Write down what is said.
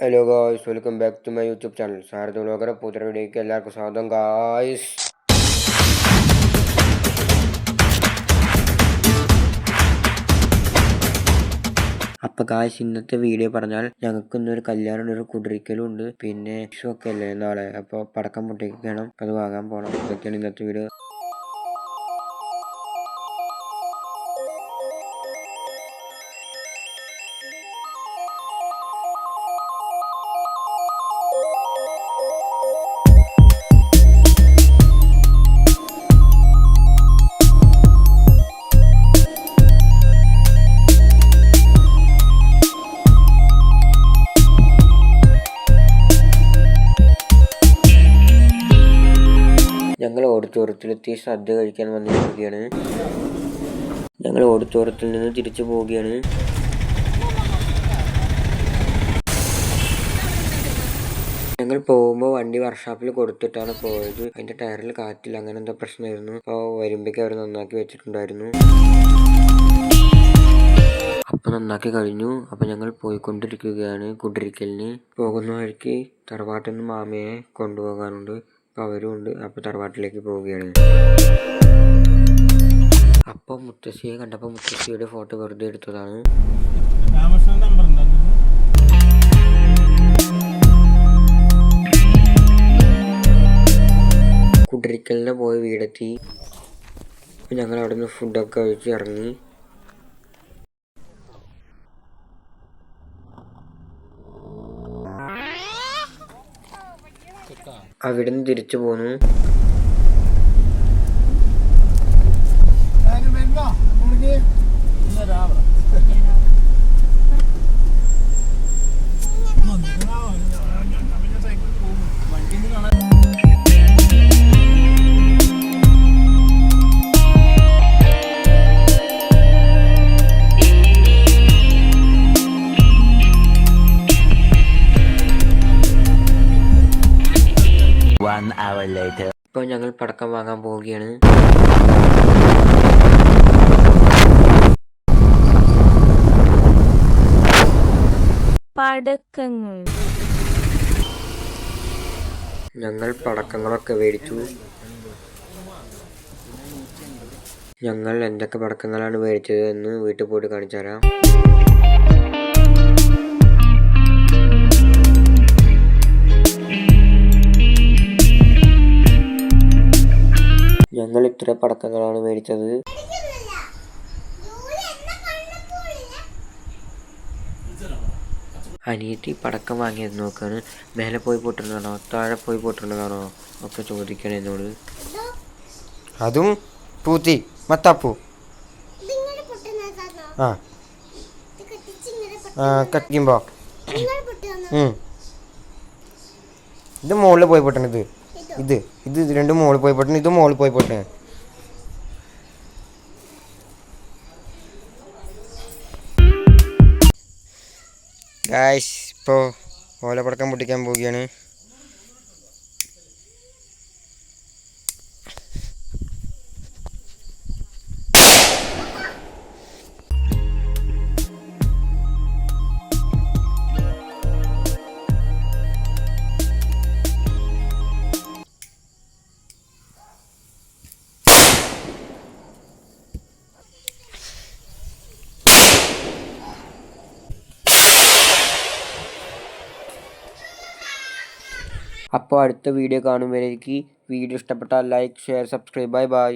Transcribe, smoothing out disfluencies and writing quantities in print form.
Hello guys, welcome back to my YouTube channel Sarathi vlogger. പുതിയ വീഡിയോയ്ക്ക് എല്ലാവർക്കും സ്വാഗതം ഗായ്സ്. അപ്പോൾ ഗായ്സ്, ഇന്നത്തെ വീഡിയോ പറഞ്ഞാൽ ഞങ്ങൾക്ക് ഇന്നൊരു കല്യാണം ഒരു കുടിരിക്കലും ഉണ്ട്. പിന്നെ ഒക്കെ അല്ലേ നാളെ, അപ്പോൾ പടക്കം പൊട്ടിക്കണം, അത് വാങ്ങാൻ പോകണം. ഇതൊക്കെയാണ് ഇന്നത്തെ വീഡിയോ. ഞങ്ങൾ ഓഡിറ്റോറിയത്തിലെത്തി സദ്യ കഴിക്കാൻ വന്നിരിക്കുകയാണ്. ഞങ്ങൾ ഓഡിറ്റോറിയത്തിൽ നിന്ന് തിരിച്ചു പോവുകയാണ്. ഞങ്ങൾ പോകുമ്പോൾ വണ്ടി വർക്ക്ഷോപ്പിൽ കൊടുത്തിട്ടാണ് പോയത്. അതിൻ്റെ ടയറിൽ കാറ്റില്ല, അങ്ങനെ എന്താ പ്രശ്നമായിരുന്നു. അപ്പോൾ വരുമ്പോഴേക്കും അവർ നന്നാക്കി വെച്ചിട്ടുണ്ടായിരുന്നു. അപ്പം നന്നാക്കി കഴിഞ്ഞു. അപ്പം ഞങ്ങൾ പോയിക്കൊണ്ടിരിക്കുകയാണ് കുടിരിക്കലിന്. പോകുന്ന വഴിക്ക് തറവാട്ടിൽ നിന്ന് മാമയെ കൊണ്ടുപോകാനുണ്ട്. അപ്പോൾ അവരും ഉണ്ട്. അപ്പോൾ തറവാട്ടിലേക്ക് പോവുകയാണ്. അപ്പോൾ മുത്തശ്ശിയെ കണ്ടപ്പോൾ മുത്തശ്ശിയുടെ ഫോട്ടോ വെറുതെ എടുത്തതാണ്. കുടിരിക്കലിന് പോയി വീടെത്തി. അപ്പോൾ ഞങ്ങൾ അവിടെ നിന്ന് ഫുഡൊക്കെ കഴിച്ച് ഇറങ്ങി. അവിടെ നിന്ന് തിരിച്ചു പോന്നു. ഇപ്പോൾ ഞങ്ങൾ പടക്കം വാങ്ങാൻ പോവുകയാണ്. ഞങ്ങൾ പടക്കങ്ങളൊക്കെ മേടിച്ചു. ഞങ്ങൾ എന്തൊക്കെ പടക്കങ്ങളാണ് മേടിച്ചത് എന്ന് വീട്ടിൽ പോയിട്ട് കാണിച്ചു തരാം. ഞങ്ങൾ ഇത്ര പടക്കങ്ങളാണ് മേടിച്ചത്. അനിയത്തി പടക്കം വാങ്ങിയത് നോക്കാണ്. മേലെ പോയി പൊട്ടുന്നതാണോ താഴെ പോയി പൊട്ടുന്നതാണോ ഒക്കെ ചോദിക്കണം എന്നോട്. അതും പൂത്തി മത്താപ്പൂ കത്തിക്കുമ്പോ ഇത് മുകളിൽ പോയി പൊട്ടണത്. ഇത് രണ്ടും മുകളിൽ പോയി പൊട്ടണ. ഇത് മുകളിൽ പോയി പൊട്ടണ. ഗായ്സ്, ഇപ്പോൾ ഓലപ്പടക്കം പൊട്ടിക്കാൻ പോവുകയാണ്. അപ്പോൾ അടുത്ത വീഡിയോ കാണുമ്പോഴേക്ക് വീഡിയോ ഇഷ്ടപ്പെട്ടാൽ like, share, subscribe. Bye bye.